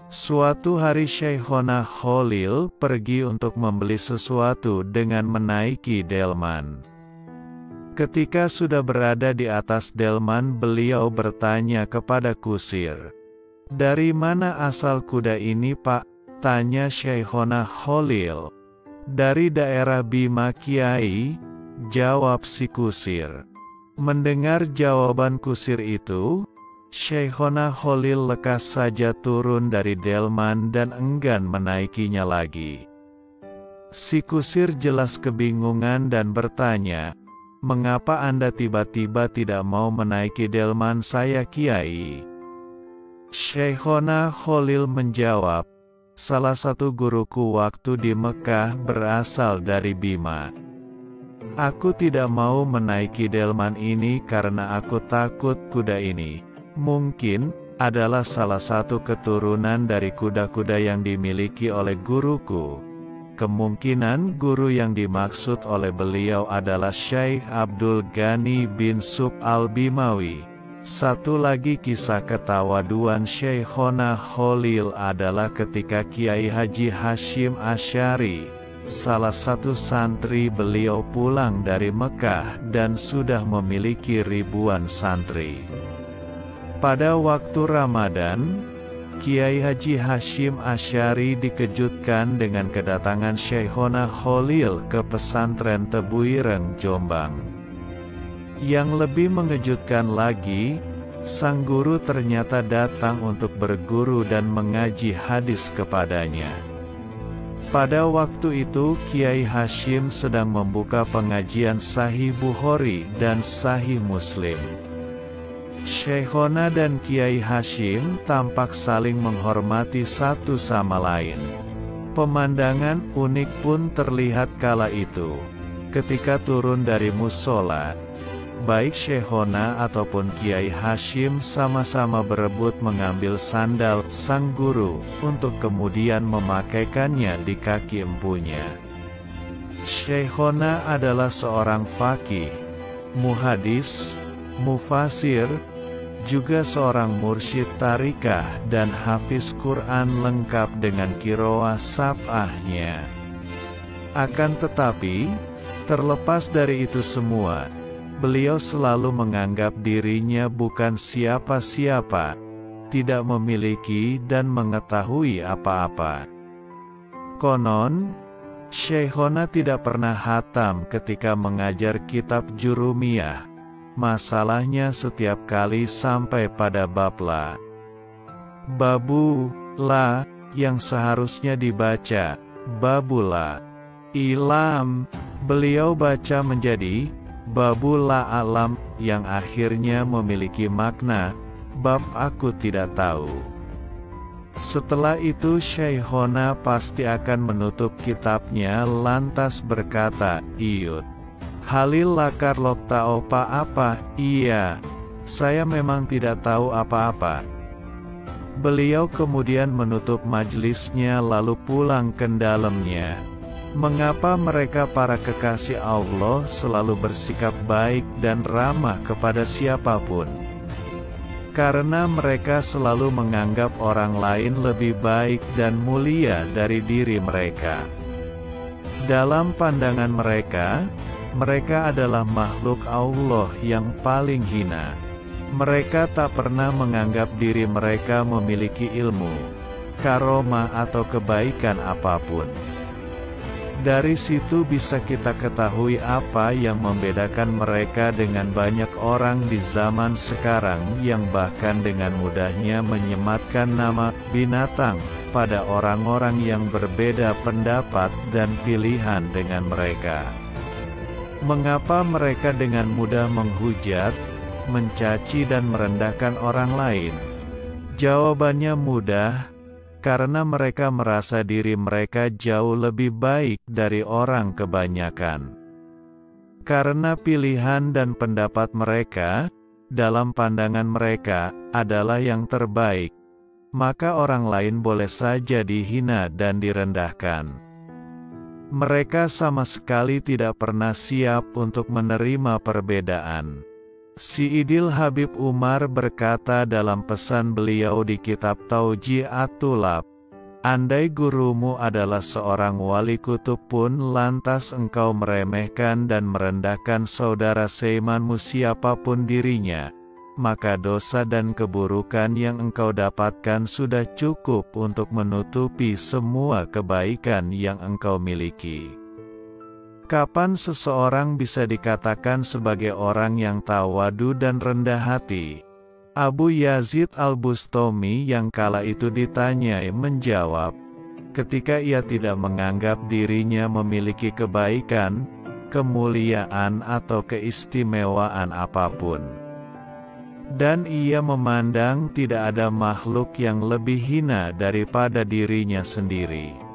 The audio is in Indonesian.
Suatu hari Syekhona Khalil pergi untuk membeli sesuatu dengan menaiki delman. Ketika sudah berada di atas delman, beliau bertanya kepada kusir, "Dari mana asal kuda ini, Pak?" tanya Syekhona Khalil. "Dari daerah Bima, Kiai," jawab si kusir. Mendengar jawaban kusir itu, Syekhona Khalil lekas saja turun dari delman dan enggan menaikinya lagi. Si kusir jelas kebingungan dan bertanya, "Mengapa Anda tiba-tiba tidak mau menaiki delman saya, Kiai?" Syekhona Khalil menjawab, "Salah satu guruku waktu di Mekah berasal dari Bima. Aku tidak mau menaiki delman ini karena aku takut kuda ini mungkin adalah salah satu keturunan dari kuda-kuda yang dimiliki oleh guruku. Kemungkinan guru yang dimaksud oleh beliau adalah Syekh Abdul Ghani bin Sub al-Bimawi." Satu lagi kisah ketawaduan Syekhona Khalil adalah ketika Kiai Haji Hashim Asy'ari, salah satu santri beliau, pulang dari Mekah dan sudah memiliki ribuan santri. Pada waktu Ramadan, Kiai Haji Hashim Asy'ari dikejutkan dengan kedatangan Syekhona Khalil ke pesantren Tebuireng, Jombang. Yang lebih mengejutkan lagi, sang guru ternyata datang untuk berguru dan mengaji hadis kepadanya. Pada waktu itu Kiai Hashim sedang membuka pengajian Sahih Bukhari dan Sahih Muslim. Syekhona dan Kiai Hashim tampak saling menghormati satu sama lain. Pemandangan unik pun terlihat kala itu. Ketika turun dari musola, baik Syekhona ataupun Kiai Hashim sama-sama berebut mengambil sandal sang guru untuk kemudian memakaikannya di kaki empunya. Syekhona adalah seorang faqih, muhadis, mufasir, juga seorang mursyid tarikah dan hafiz Quran lengkap dengan qiraah sab'ahnya. Akan tetapi, terlepas dari itu semua, beliau selalu menganggap dirinya bukan siapa-siapa, tidak memiliki dan mengetahui apa-apa. Konon, Syekhona tidak pernah hatam ketika mengajar kitab Jurumiyah. Masalahnya setiap kali sampai pada bab la, babu, la, yang seharusnya dibaca, babula, ilam, beliau baca menjadi, babula alam, yang akhirnya memiliki makna, bab aku tidak tahu. Setelah itu Syekhona pasti akan menutup kitabnya lantas berkata, "Iyut, Halil lakar lokta opa apa?" "Iya, saya memang tidak tahu apa-apa." Beliau kemudian menutup majelisnya lalu pulang ke dalamnya. Mengapa mereka para kekasih Allah selalu bersikap baik dan ramah kepada siapapun? Karena mereka selalu menganggap orang lain lebih baik dan mulia dari diri mereka. Dalam pandangan mereka, mereka adalah makhluk Allah yang paling hina. Mereka tak pernah menganggap diri mereka memiliki ilmu, karomah atau kebaikan apapun. Dari situ bisa kita ketahui apa yang membedakan mereka dengan banyak orang di zaman sekarang yang bahkan dengan mudahnya menyematkan nama binatang pada orang-orang yang berbeda pendapat dan pilihan dengan mereka. Mengapa mereka dengan mudah menghujat, mencaci dan merendahkan orang lain? Jawabannya mudah, karena mereka merasa diri mereka jauh lebih baik dari orang kebanyakan. Karena pilihan dan pendapat mereka, dalam pandangan mereka, adalah yang terbaik, maka orang lain boleh saja dihina dan direndahkan. Mereka sama sekali tidak pernah siap untuk menerima perbedaan. Syidil Habib Umar berkata dalam pesan beliau di kitab Tauji'at-Tulab, andai gurumu adalah seorang wali kutub pun lantas engkau meremehkan dan merendahkan saudara seimanmu siapapun dirinya, maka dosa dan keburukan yang engkau dapatkan sudah cukup untuk menutupi semua kebaikan yang engkau miliki. Kapan seseorang bisa dikatakan sebagai orang yang tawadu dan rendah hati? Abu Yazid Al-Bustami yang kala itu ditanya menjawab, ketika ia tidak menganggap dirinya memiliki kebaikan, kemuliaan atau keistimewaan apapun. Dan ia memandang tidak ada makhluk yang lebih hina daripada dirinya sendiri.